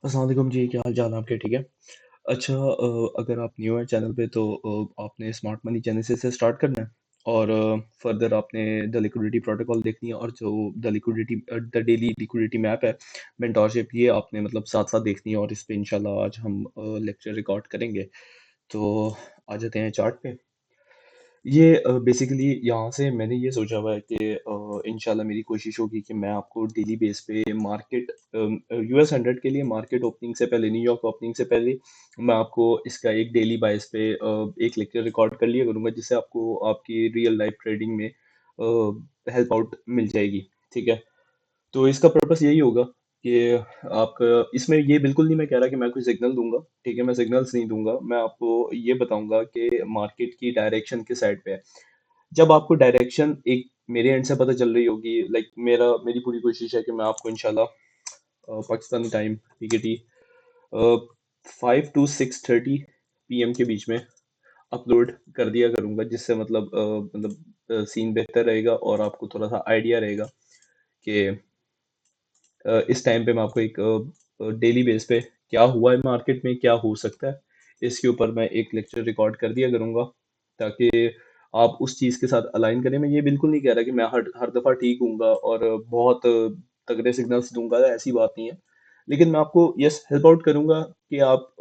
अस्सलाम वालेकुम जी, क्या हाल चाल आपके? ठीक है। अच्छा, अगर आप न्यू है चैनल पे तो आपने स्मार्ट मनी जेनेसिस से स्टार्ट करना है और फर्दर आपने द लिक्विडिटी प्रोटोकॉल देखनी है और जो द डेली लिक्विडिटी मैप है, मेंटोरशिप, ये आपने मतलब साथ साथ देखनी है और इस पे इंशाल्लाह आज हम लेक्चर रिकॉर्ड करेंगे। तो आ जाते हैं चार्ट पे। ये बेसिकली यहाँ से मैंने ये सोचा हुआ है कि इंशाल्लाह मेरी कोशिश होगी कि मैं आपको डेली बेस पे मार्केट यूएस 100 के लिए मार्केट ओपनिंग से पहले, न्यूयॉर्क ओपनिंग से पहले मैं आपको इसका एक डेली बाइस पे एक लेक्चर रिकॉर्ड कर लिया करूंगा, जिससे आपको आपकी रियल लाइफ ट्रेडिंग में हेल्प आउट मिल जाएगी। ठीक है। तो इसका पर्पस यही होगा कि आप इसमें ये बिल्कुल नहीं मैं कह रहा कि मैं कोई सिग्नल दूंगा। ठीक है, मैं सिग्नल्स नहीं दूंगा, मैं आपको ये बताऊंगा कि मार्केट की डायरेक्शन किस साइड पे है। जब आपको डायरेक्शन एक मेरे एंड से पता चल रही होगी, लाइक मेरी पूरी कोशिश है कि मैं आपको इंशाल्लाह Pakistani time PKT 5 to 6:30 PM के बीच में अपलोड कर दिया करूंगा, जिससे मतलब सीन बेहतर रहेगा और आपको थोड़ा सा आइडिया रहेगा कि इस टाइम पे मैं आपको एक डेली बेस पे क्या हुआ है मार्केट में, क्या हो सकता है, इसके ऊपर मैं एक लेक्चर रिकॉर्ड कर दिया करूंगा, ताकि आप उस चीज़ के साथ अलाइन करें। मैं ये बिल्कुल नहीं कह रहा कि मैं हर हर दफ़ा ठीक हूँगा और बहुत तगड़े सिग्नल्स दूंगा, ऐसी बात नहीं है। लेकिन मैं आपको यस हेल्प आउट करूंगा कि आप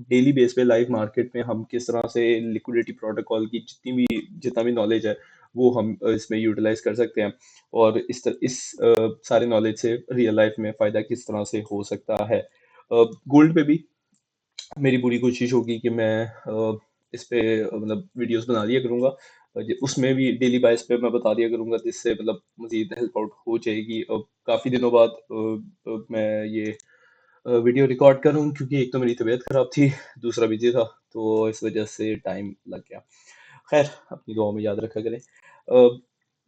डेली बेस पे लाइव मार्केट में हम किस तरह से लिक्विडिटी प्रोटोकॉल की जितना भी नॉलेज है वो हम इसमें यूटिलाइज कर सकते हैं, और इस सारे नॉलेज से रियल लाइफ में फ़ायदा किस तरह से हो सकता है। गोल्ड पे भी मेरी पूरी कोशिश होगी कि मैं इस पे मतलब वीडियोस बना दिया करूँगा। उसमें भी डेली बाइस पे मैं बता दिया करूँगा, जिससे मतलब मज़ीद हेल्प आउट हो जाएगी। काफ़ी दिनों बाद मैं ये वीडियो रिकॉर्ड कर रहा हूँ, क्योंकि एक तो मेरी तबीयत ख़राब थी, दूसरा बिजी था, तो इस वजह से टाइम लग गया। खैर, अपनी दुआओं में याद रखा करें।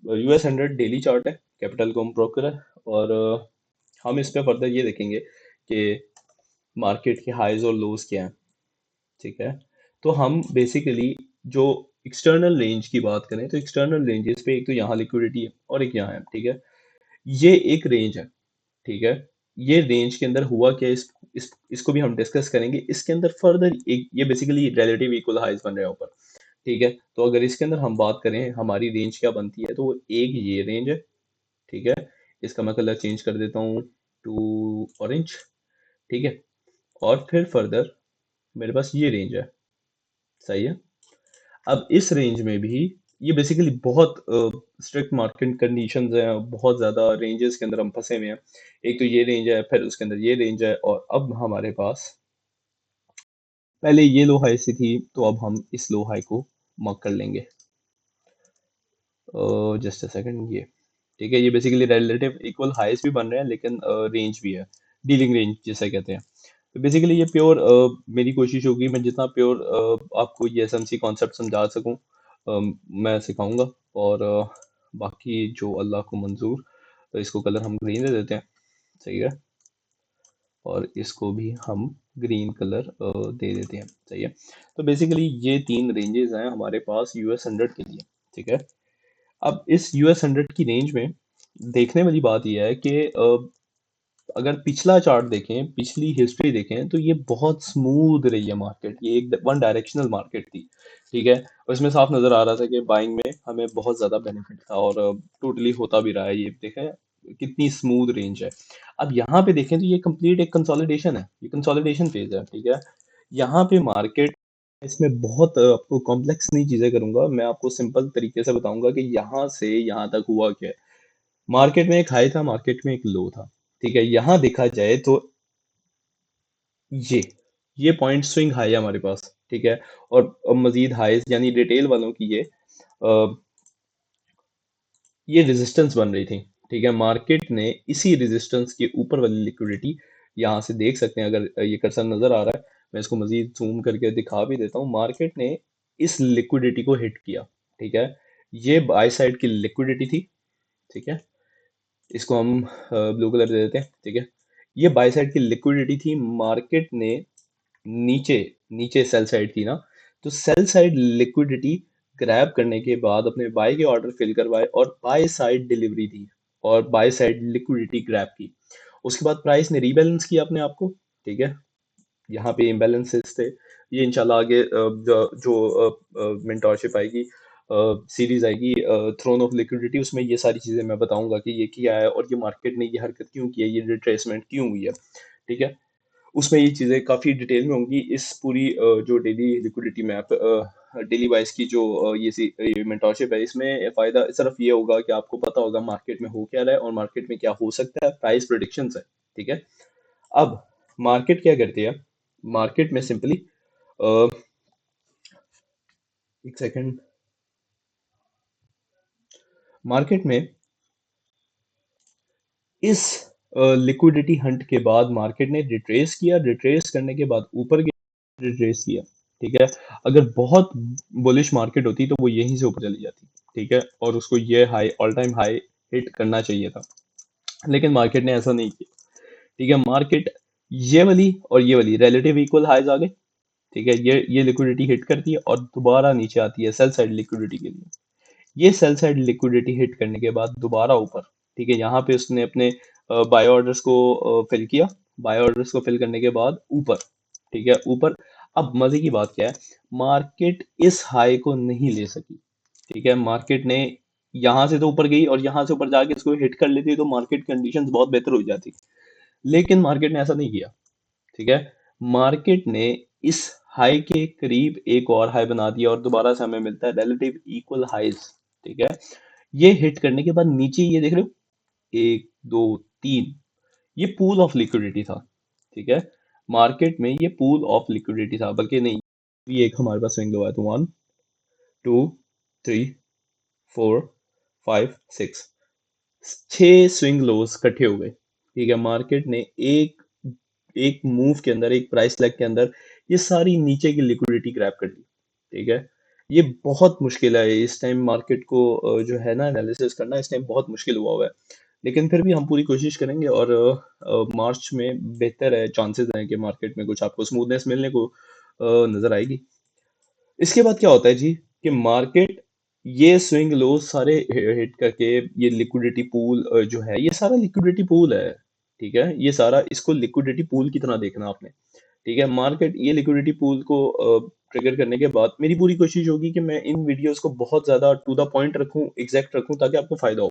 यूएस 100 डेली चार्ट है, कैपिटल कॉम ब्रोकर है, और हम इस पे फर्दर ये देखेंगे कि मार्केट के हाईज और लोज क्या हैं। ठीक है। तो हम बेसिकली जो एक्सटर्नल रेंज की बात करें तो एक्सटर्नल रेंजेस पे एक तो यहाँ लिक्विडिटी है और एक यहाँ है। ठीक है। ये एक रेंज है। ठीक है। ये रेंज के अंदर हुआ क्या, इसको भी हम डिस्कस करेंगे। इसके अंदर फर्दर एक ये बेसिकली रिलेटिव इक्वल हाइज बन रहे हैं ऊपर। ठीक है। तो अगर इसके अंदर हम बात करें हमारी रेंज क्या बनती है, तो वो एक ये रेंज है। ठीक है। इसका मैं कलर चेंज कर देता हूँ टू ऑरेंज। ठीक है। और फिर फर्दर मेरे पास ये रेंज है। सही है। अब इस रेंज में भी ये बेसिकली बहुत स्ट्रिक्ट मार्केट कंडीशंस हैं, बहुत ज़्यादा रेंजेस के अंदर हम फंसे हुए हैं। एक तो ये रेंज है, फिर उसके अंदर ये रेंज है, और अब हमारे पास पहले ये लो हाई सी थी, तो अब हम इस लो हाई को मार्क कर लेंगे। जस्ट अ सेकंड, ये ठीक है। ये बेसिकली रिलेटिव इक्वल हाईस भी बन रहे हैं, लेकिन रेंज भी है, डीलिंग रेंज जिसे कहते हैं। तो बेसिकली ये प्योर मेरी कोशिश होगी मैं जितना प्योर आपको ये एसएमसी कॉन्सेप्ट समझा सकूं, मैं सिखाऊंगा। और बाकी जो अल्लाह को मंजूर, तो इसको कलर हम ग्रीन दे देते हैं। सही है। और इसको भी हम ग्रीन कलर दे देते हैं। सही है। तो बेसिकली ये तीन रेंजेस हैं हमारे पास यूएस 100 के लिए। ठीक है। अब इस यूएस 100 की रेंज में देखने वाली बात यह है कि अगर पिछला चार्ट देखें, पिछली हिस्ट्री देखें, तो ये बहुत स्मूथ रही है मार्केट। ये एक वन डायरेक्शनल मार्केट थी। ठीक है। और इसमें साफ नजर आ रहा था कि बाइंग में हमें बहुत ज्यादा बेनिफिट था, और टोटली होता भी रहा है। ये देखें कितनी स्मूथ रेंज है। अब यहाँ पे देखें तो ये कंप्लीट एक कंसोलिडेशन है, ये कंसोलिडेशन फेज है। ठीक है। यहाँ पे मार्केट, इसमें बहुत आपको कॉम्प्लेक्स नहीं चीजें करूंगा, मैं आपको सिंपल तरीके से बताऊंगा कि यहाँ से यहाँ तक हुआ क्या है। मार्केट में एक हाई था, मार्केट में एक लो था। ठीक है। यहाँ देखा जाए तो ये ये पॉइंट स्विंग हाई है हमारे पास। ठीक है। और अब मजीद हाईज यानी रिटेल वालों की ये रेजिस्टेंस बन रही थी। ठीक है। मार्केट ने इसी रेजिस्टेंस के ऊपर वाली लिक्विडिटी यहाँ से देख सकते हैं, अगर ये कर्सर नजर आ रहा है, मैं इसको मजीद जूम करके दिखा भी देता हूँ। मार्केट ने इस लिक्विडिटी को हिट किया। ठीक है। ये बाय साइड की लिक्विडिटी थी। ठीक है। इसको हम ब्लू कलर दे देते हैं। ठीक है। ये बाय साइड की लिक्विडिटी थी। मार्केट ने नीचे नीचे सेल साइड थी ना, तो सेल साइड लिक्विडिटी ग्रैब करने के बाद अपने बाय के ऑर्डर फिल करवाए और बाय साइड डिलीवरी दी और बाय साइड लिक्विडिटी ग्रैब की। उसके बाद प्राइस ने रीबैलेंस किया अपने आप को। ठीक है, यहाँ पे इम्बैलेंसेस थे। ये इंशाल्लाह आगे जो मेंटोरशिप आएगी, सीरीज आएगी थ्रोन ऑफ लिक्विडिटी, उसमें ये सारी चीजें मैं बताऊंगा कि ये क्या है और ये मार्केट ने ये हरकत क्यों की है, ये रिट्रेसमेंट क्यों हुई है। ठीक है, उसमें ये चीजें काफी डिटेल में होंगी। इस पूरी जो daily liquidity map, daily wise की जो ये मेंटोरशिप है, इसमें फायदा सिर्फ ये होगा कि आपको पता होगा मार्केट में हो क्या रहा है और मार्केट में क्या हो सकता है, प्राइस प्रोडिक्शंस है। ठीक है, अब मार्केट क्या करती है, मार्केट में सिंपली एक सेकंड, मार्केट में इस लिक्विडिटी हंट के बाद मार्केट ने रिट्रेस किया, रिट्रेस करने के बाद ऊपर गया, रिट्रेस किया। ठीक है, अगर बहुत बुलिश मार्केट होती तो वो यहीं से ऊपर चली जाती। ठीक है, और उसको ये high, all time high hit करना चाहिए था, लेकिन मार्केट ने ऐसा नहीं किया। ठीक है, मार्केट ये वाली रिलेटिव इक्वल हाईज आ गए। ठीक है, ये लिक्विडिटी हिट करती है और दोबारा नीचे आती है सेल साइड लिक्विडिटी के लिए। ये सेल साइड लिक्विडिटी हिट करने के बाद दोबारा ऊपर। ठीक है, यहाँ पे उसने अपने बाय ऑर्डर्स को फिल किया, बाय ऑर्डर्स को फिल करने के बाद ऊपर। ठीक है, ऊपर। अब मजे की बात क्या है, मार्केट इस हाई को नहीं ले सकी। ठीक है, मार्केट ने यहाँ से तो ऊपर गई और यहाँ से ऊपर जाके इसको हिट कर लेती तो मार्केट कंडीशंस बहुत बेहतर हो जाती, लेकिन मार्केट ने ऐसा नहीं किया। ठीक है, मार्केट ने इस हाई के करीब एक और हाई बना दिया और दोबारा से हमें मिलता है रिलेटिव इक्वल हाइज। ठीक है, ये हिट करने के बाद नीचे ये देख रहे हो, एक दो तीन, ये पूल ऑफ लिक्विडिटी था। ठीक है, मार्केट में ये पूल ऑफ लिक्विडिटी था, बल्कि नहीं, ये एक हमारे पास स्विंग लो है, तो 1 2 3 4 5 6, 6 स्विंग लोज इकट्ठे हो गए। ठीक है, मार्केट ने एक एक मूव के अंदर, एक प्राइस लेग के अंदर ये सारी नीचे की लिक्विडिटी ग्रैब कर ली। ठीक है, ये बहुत मुश्किल है इस टाइम मार्केट को जो है ना एनालिसिस करना, इस टाइम बहुत मुश्किल हुआ है। लेकिन फिर भी हम पूरी कोशिश करेंगे और मार्च में बेहतर है, चांसेस हैं कि मार्केट में कुछ आपको स्मूथनेस मिलने को नजर आएगी। इसके बाद क्या होता है जी, कि मार्केट ये स्विंग लो सारे हिट करके, ये लिक्विडिटी पूल जो है, ये सारा लिक्विडिटी पूल है। ठीक है, ये सारा, इसको लिक्विडिटी पूल की तरह देखना आपने। ठीक है, मार्केट ये लिक्विडिटी पूल को ट्रिगर करने के बाद मेरी पूरी कोशिश होगी कि मैं इन वीडियोस को बहुत ज्यादा टू द पॉइंट रखूं, एग्जैक्ट रखूं, ताकि आपको फायदा हो।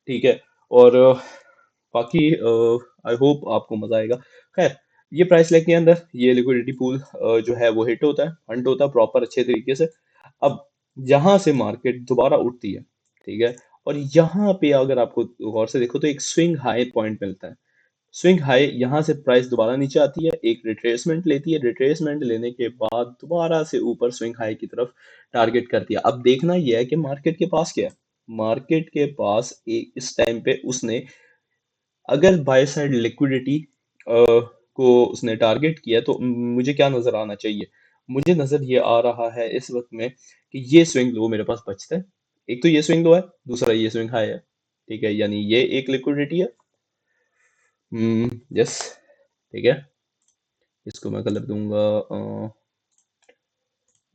ठीक है, और बाकी आई होप आपको मजा आएगा। खैर, ये प्राइस लेग के अंदर ये लिक्विडिटी पूल जो है वो हिट होता है, हंट होता है प्रॉपर अच्छे तरीके से। अब यहाँ से मार्केट दोबारा उठती है। ठीक है, और यहाँ पे अगर आपको गौर से देखो तो एक स्विंग हाई पॉइंट मिलता है। स्विंग हाई, यहाँ से प्राइस दोबारा नीचे आती है, एक रिट्रेसमेंट लेती है, रिट्रेसमेंट लेने के बाद दोबारा से ऊपर स्विंग हाई की तरफ टारगेट करती है। अब देखना यह है कि मार्केट के पास क्या है। मार्केट के पास इस टाइम पे उसने, अगर बाय साइड लिक्विडिटी को उसने टारगेट किया तो मुझे क्या नजर आना चाहिए, मुझे नजर ये आ रहा है इस वक्त में कि ये स्विंग लो मेरे पास बचता है। एक तो ये स्विंग लो है, दूसरा ये स्विंग हाई है। ठीक है, यानी ये एक लिक्विडिटी है। यस, ठीक है, इसको मैं कलर दूंगा,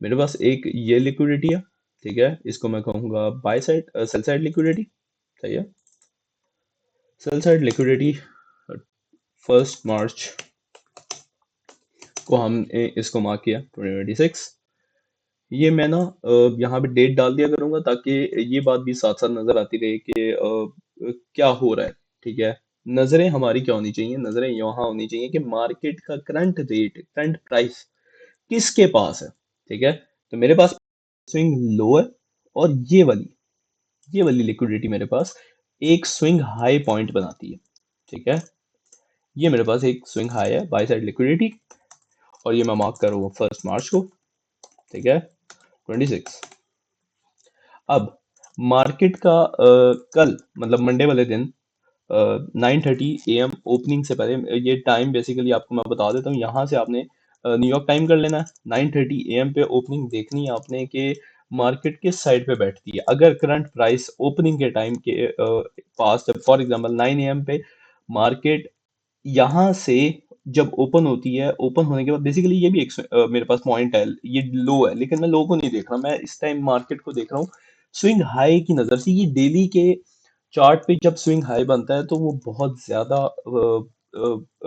मेरे पास एक ये लिक्विडिटी है। ठीक है, इसको मैं कहूंगा by side, sell side liquidity. सही है, सेल साइड लिक्विडिटी 1 मार्च को हमने इसको मार्क किया 2026। ये मैं ना यहाँ पे डेट डाल दिया करूंगा ताकि ये बात भी साथ साथ नजर आती रहे कि क्या हो रहा है। ठीक है, नजरें हमारी क्या होनी चाहिए, नजरें यहाँ होनी चाहिए कि मार्केट का करंट रेट, करंट प्राइस किसके पास है। ठीक है, तो मेरे पास स्विंग लो है, और ये वाली लिक्विडिटी मेरे पास एक स्विंग हाई पॉइंट बनाती है। ठीक है, ये मेरे पास एक स्विंग हाई है, बाय साइड लिक्विडिटी, और ये मैं मार्क कर रहा हूँ 1 मार्च को। ठीक है, 26। अब मार्केट का कल मतलब मंडे वाले दिन 9:30 AM ओपनिंग से पहले, ये टाइम बेसिकली आपको मैं बता देता हूँ, यहाँ से आपने न्यूयॉर्क टाइम कर लेना है। 9:30 AM पे ओपनिंग देखनी है आपने कि मार्केट किस साइड पे बैठती है। अगर करंट प्राइस ओपनिंग के टाइम के पास, फॉर एग्जांपल 9 AM पे मार्केट यहाँ से जब ओपन होती है, ओपन होने के बाद बेसिकली ये भी एक मेरे पास पॉइंट है, ये लो है, लेकिन मैं लो को नहीं देख रहा, मैं इस टाइम मार्केट को देख रहा हूँ स्विंग हाई की नजर से। ये डेली के चार्ट पे जब स्विंग हाई बनता है तो वो बहुत ज्यादा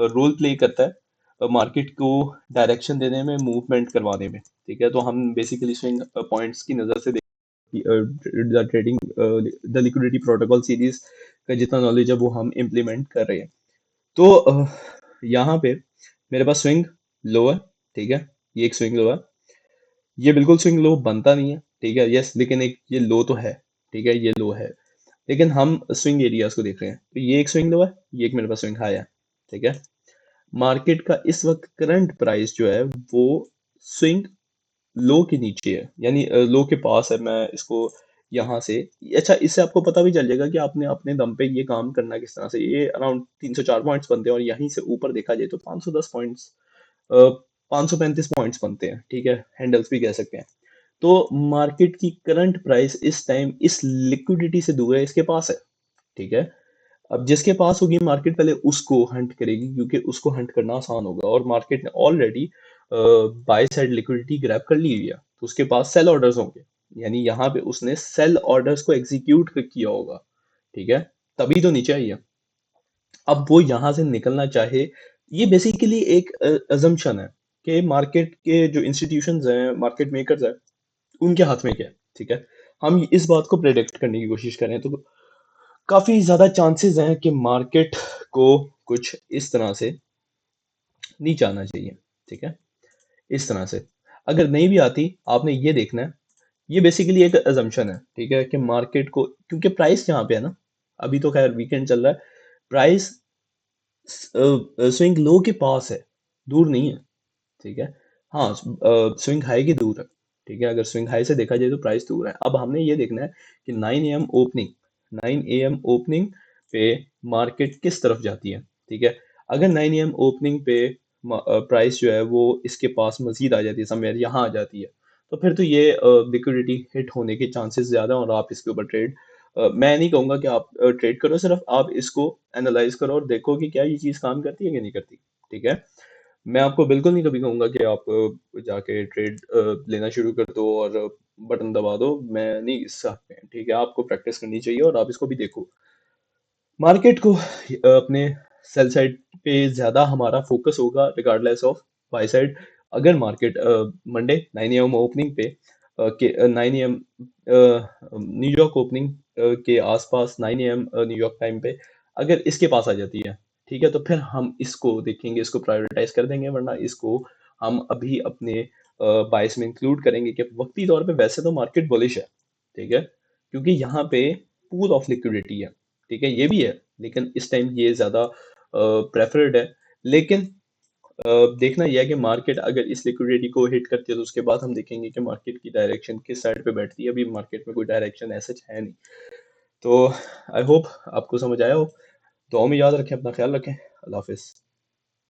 रोल प्ले करता है मार्केट को डायरेक्शन देने में, मूवमेंट करवाने में। ठीक है, तो हम बेसिकली स्विंग पॉइंट्स की नज़र से the trading the liquidity protocol series का जितना नॉलेज है वो हम इम्प्लीमेंट कर रहे हैं। तो यहाँ पे मेरे पास स्विंग लो है। ठीक है, ये एक स्विंग लो है। ये बिल्कुल स्विंग लो बनता नहीं है। ठीक है, यस, लेकिन एक ये लो तो है। ठीक है, ये लो है, लेकिन हम स्विंग एरियाज को देख रहे हैं। तो ये एक स्विंग लो है, ये एक मेरे पास स्विंग हाई है। ठीक है, मार्केट का इस वक्त करंट प्राइस जो है वो स्विंग लो के नीचे है, यानी लो के पास है। मैं इसको यहाँ से, अच्छा, इससे आपको पता भी चल जाएगा कि आपने अपने दम पे ये काम करना किस तरह से। ये अराउंड 304 पॉइंट्स बनते हैं, और यहीं से ऊपर देखा जाए तो 510 पॉइंट्स, 535 पॉइंट्स बनते हैं। ठीक है, हैंडल्स भी कह सकते हैं। तो मार्केट की करंट प्राइस इस टाइम इस लिक्विडिटी से दूर है, इसके पास है। ठीक है, अब जिसके पास होगी मार्केट पहले उसको हंट करेगी, क्योंकि उसको हंट करना आसान होगा, और मार्केट ने already by side liquidity grab कर ली हुई है, तो उसके पास सेल ऑर्डर्स होंगे, यानी यहाँ पे उसने सेल ऑर्डर्स को एग्जीक्यूट किया होगा। ठीक है, तभी तो नीचे आई है। अब वो यहाँ से निकलना चाहे, ये बेसिकली एक अजम्पशन है कि मार्केट के जो इंस्टीट्यूशंस हैं, मार्केट मेकर्स हैं, उनके हाथ में क्या है। ठीक है, हम इस बात को प्रेडिक्ट करने की कोशिश करें तो काफी ज्यादा चांसेस हैं कि मार्केट को कुछ इस तरह से नीचे आना चाहिए। ठीक है, इस तरह से अगर नहीं भी आती, आपने ये देखना है, ये बेसिकली एक अजम्पशन है। ठीक है, कि मार्केट को, क्योंकि प्राइस यहाँ पे है ना, अभी तो खैर वीकेंड चल रहा है, प्राइस स्विंग लो के पास है, दूर नहीं है। ठीक है, हाँ, स्विंग हाई की दूर है। ठीक है, अगर स्विंग हाई से देखा जाए तो प्राइस दूर है। अब हमने ये देखना है कि 9 AM ओपनिंग, 9 AM ओपनिंग पे मार्केट किस तरफ जाती है। ठीक है, अगर 9 AM ओपनिंग पे प्राइस जो है वो इसके पास मजीद आ जाती है, समवेयर यहाँ आ जाती है, तो फिर तो ये लिक्विडिटी हिट होने के चांसेस ज़्यादा हैं, और आप इसके ऊपर ट्रेड, मैं नहीं कहूँगा कि आप ट्रेड करो, सिर्फ आप इसको एनालाइज करो और देखो कि क्या ये चीज़ काम करती है कि नहीं करती। ठीक है, मैं आपको बिल्कुल नहीं कभी कहूँगा कि आप जाके ट्रेड लेना शुरू कर दो और बटन दबा दो, मैं नहीं इस हक में। ठीक है, आपको प्रैक्टिस करनी चाहिए, और आप इसको भी देखो। मार्केट को अपने सेल साइड पे ज़्यादा हमारा फोकस होगा, रिगार्डलेस ऑफ बाय साइड। अगर मार्केट मंडे 9 AM ओपनिंग पे के 9 AM न्यूयॉर्क ओपनिंग के आसपास, 9 AM न्यूयॉर्क टाइम पे अगर इसके पास आ जाती है, ठीक है, तो फिर हम इसको देखेंगे, इसको प्रायोरिटाइज कर देंगे, वरना इसको हम अभी अपने बायस में इंक्लूड करेंगे कि वक्ती तौर पे वैसे तो मार्केट बुलिश है। ठीक है, क्योंकि यहाँ पे पूल ऑफ लिक्विडिटी है। ठीक है, ये भी है, लेकिन इस टाइम ये ज़्यादा प्रेफर्ड है। लेकिन देखना यह है कि मार्केट अगर इस लिक्विडिटी को हिट करती है, तो उसके बाद हम देखेंगे कि मार्केट की डायरेक्शन किस साइड पे बैठती है। अभी मार्केट में कोई डायरेक्शन ऐसा है नहीं। तो आई होप आपको समझ आया हो। दुआओं में याद रखें, अपना ख्याल रखें। अल्लाह हाफिज़।